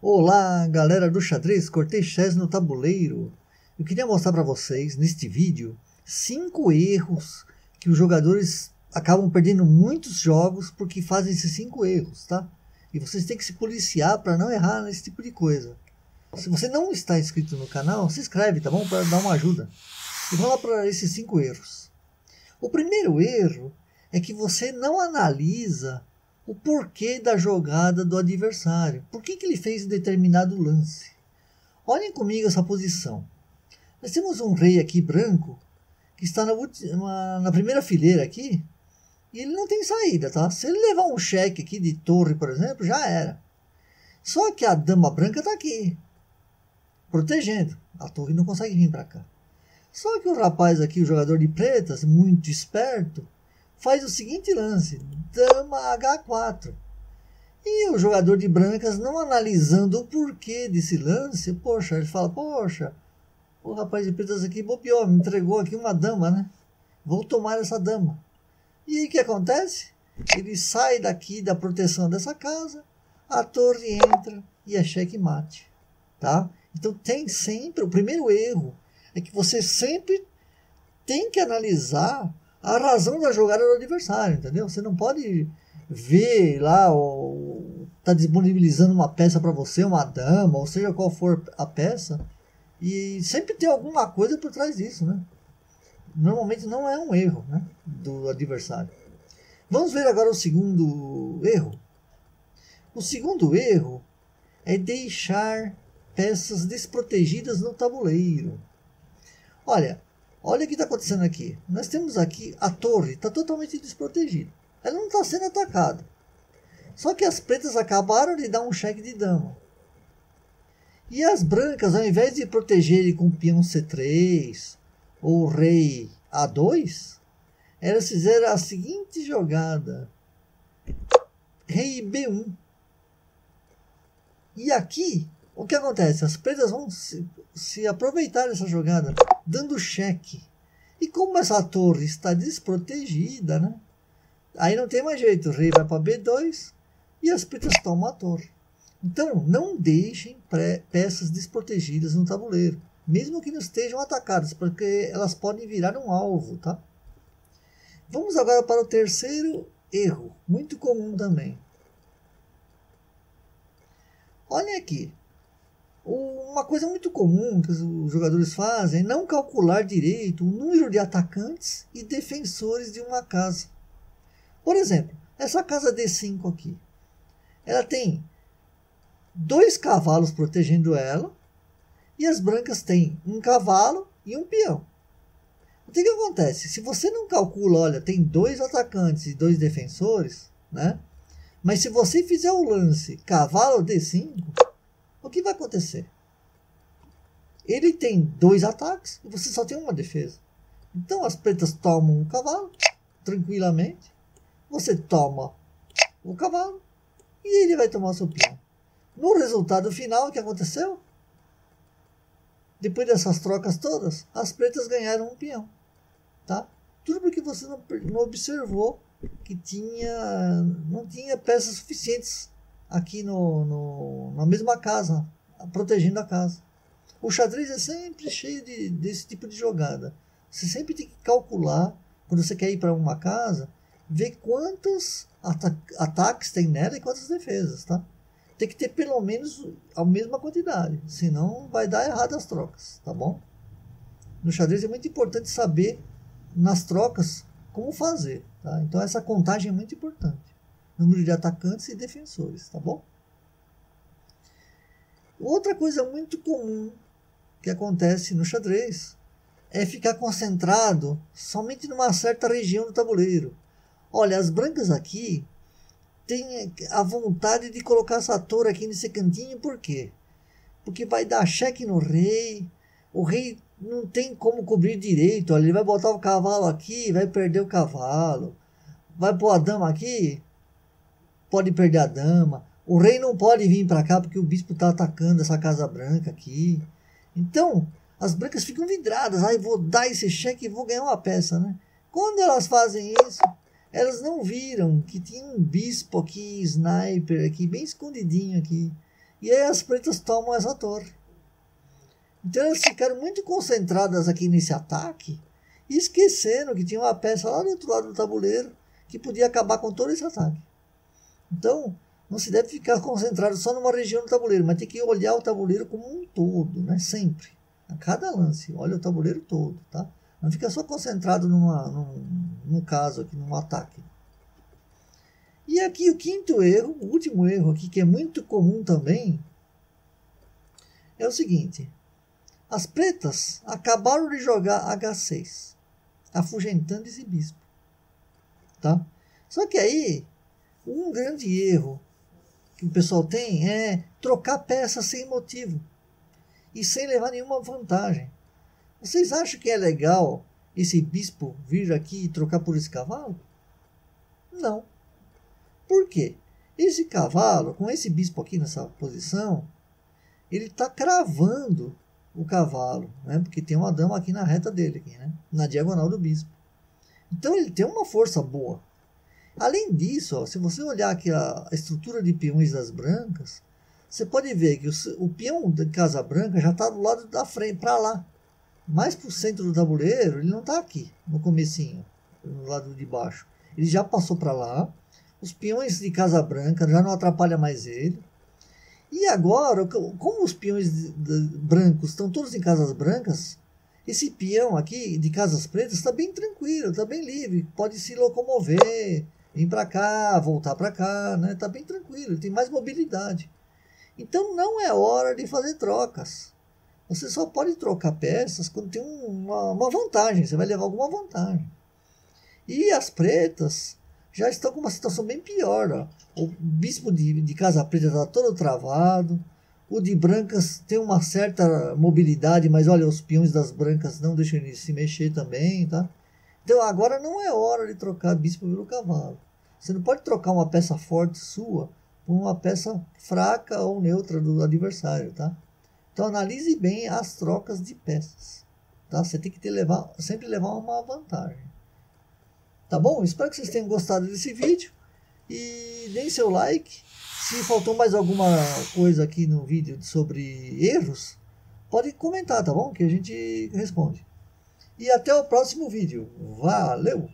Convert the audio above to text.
Olá, galera do xadrez, Cortez no tabuleiro. Eu queria mostrar para vocês, neste vídeo, 5 erros que os jogadores acabam perdendo muitos jogos porque fazem esses 5 erros, tá? E vocês têm que se policiar para não errar nesse tipo de coisa. Se você não está inscrito no canal, se inscreve, tá bom? Para dar uma ajuda. E vamos lá para esses 5 erros. O primeiro erro é que você não analisa o porquê da jogada do adversário. Por que ele fez determinado lance? Olhem comigo essa posição. Nós temos um rei aqui branco, que está na primeira fileira aqui, e ele não tem saída, tá? Se ele levar um cheque aqui de torre, por exemplo, já era. Só que a dama branca está aqui, protegendo. A torre não consegue vir para cá. Só que o rapaz aqui, o jogador de pretas, muito esperto, faz o seguinte lance, dama H4. E o jogador de brancas, não analisando o porquê desse lance, poxa, ele fala, poxa, o rapaz de pretas aqui bobeou, me entregou aqui uma dama, né? Vou tomar essa dama. E aí o que acontece? Ele sai daqui da proteção dessa casa, a torre entra e é checkmate, tá? Então tem sempre, o primeiro erro é que você sempre tem que analisar a razão da jogada do adversário, entendeu? Você não pode ver lá, tá disponibilizando uma peça para você, uma dama, ou seja qual for a peça, e sempre tem alguma coisa por trás disso, né? Normalmente não é um erro, né, do adversário. Vamos ver agora o segundo erro. O segundo erro é deixar peças desprotegidas no tabuleiro. Olha o que está acontecendo aqui. Nós temos aqui a torre, está totalmente desprotegida. Ela não está sendo atacada. Só que as pretas acabaram de dar um cheque de dama. E as brancas, ao invés de protegerem com o peão C3 ou rei A2, elas fizeram a seguinte jogada. Rei B1. E aqui, o que acontece? As pretas vão se aproveitar dessa jogada, dando cheque. E como essa torre está desprotegida, né? Aí não tem mais jeito. O rei vai para B2 e as pretas tomam a torre. Então, não deixem peças desprotegidas no tabuleiro, mesmo que não estejam atacadas, porque elas podem virar um alvo, tá? Vamos agora para o terceiro erro, muito comum também. Olhem aqui. Uma coisa muito comum que os jogadores fazem é não calcular direito o número de atacantes e defensores de uma casa. Por exemplo, essa casa D5 aqui, ela tem 2 cavalos protegendo ela e as brancas têm um cavalo e um peão. O que acontece? Se você não calcula, olha, tem 2 atacantes e 2 defensores, né? Mas se você fizer o lance cavalo D5, o que vai acontecer? Ele tem 2 ataques e você só tem uma defesa. Então as pretas tomam o cavalo tranquilamente. Você toma o cavalo e ele vai tomar o seu peão. No resultado final, o que aconteceu? Depois dessas trocas todas, as pretas ganharam um peão. Tá? Tudo porque você não observou que não tinha peças suficientes aqui na mesma casa, protegendo a casa. O xadrez é sempre cheio desse tipo de jogada. Você sempre tem que calcular, quando você quer ir para uma casa, ver quantos ataques tem nela e quantas defesas, tá? Tem que ter pelo menos a mesma quantidade, senão vai dar errado as trocas, tá bom? No xadrez é muito importante saber, nas trocas, como fazer, tá? Então essa contagem é muito importante. Número de atacantes e defensores, tá bom? Outra coisa muito comum que acontece no xadrez é ficar concentrado somente numa certa região do tabuleiro. Olha, as brancas aqui têm a vontade de colocar essa torre aqui nesse cantinho, por quê? Porque vai dar cheque no rei, o rei não tem como cobrir direito, olha, ele vai botar o cavalo aqui, vai perder o cavalo, vai pôr a dama aqui, pode perder a dama, o rei não pode vir para cá porque o bispo está atacando essa casa branca aqui. Então, as brancas ficam vidradas, aí vou dar esse cheque e vou ganhar uma peça, né? Quando elas fazem isso, elas não viram que tinha um bispo aqui, sniper aqui, bem escondidinho aqui. E aí as pretas tomam essa torre. Então elas ficaram muito concentradas aqui nesse ataque, e esquecendo que tinha uma peça lá do outro lado do tabuleiro que podia acabar com todo esse ataque. Então, não se deve ficar concentrado só numa região do tabuleiro, mas tem que olhar o tabuleiro como um todo, né? Sempre. A cada lance, olha o tabuleiro todo, tá? Não fica só concentrado num caso aqui, num ataque. E aqui o quinto erro, o último erro aqui, que é muito comum também, é o seguinte. As pretas acabaram de jogar H6, afugentando esse bispo. Tá? Só que aí, um grande erro que o pessoal tem é trocar peças sem motivo e sem levar nenhuma vantagem. Vocês acham que é legal esse bispo vir aqui e trocar por esse cavalo? Não. Por quê? Esse cavalo, com esse bispo aqui nessa posição, ele está cravando o cavalo, né? Porque tem uma dama aqui na reta dele, aqui, né? Na diagonal do bispo. Então ele tem uma força boa. Além disso, ó, se você olhar aqui a estrutura de peões das brancas, você pode ver que o peão de casa branca já está do lado da frente, para lá. Mais para o centro do tabuleiro, ele não está aqui, no comecinho, no lado de baixo. Ele já passou para lá. Os peões de casa branca já não atrapalham mais ele. E agora, como os peões brancos estão todos em casas brancas, esse peão aqui de casas pretas está bem tranquilo, está bem livre, pode se locomover, vir para cá, voltar para cá, né? Está bem tranquilo, ele tem mais mobilidade. Então não é hora de fazer trocas. Você só pode trocar peças quando tem uma vantagem, você vai levar alguma vantagem. E as pretas já estão com uma situação bem pior. Ó. O bispo de casa preta está todo travado. O de brancas tem uma certa mobilidade, mas olha, os peões das brancas não deixam ele se mexer também. Tá? Então agora não é hora de trocar bispo pelo cavalo. Você não pode trocar uma peça forte sua por uma peça fraca ou neutra do adversário. Tá? Então analise bem as trocas de peças. Tá? Você tem que sempre levar uma vantagem. Tá bom? Espero que vocês tenham gostado desse vídeo. E deem seu like. Se faltou mais alguma coisa aqui no vídeo sobre erros, pode comentar, tá bom? Que a gente responde. E até o próximo vídeo. Valeu!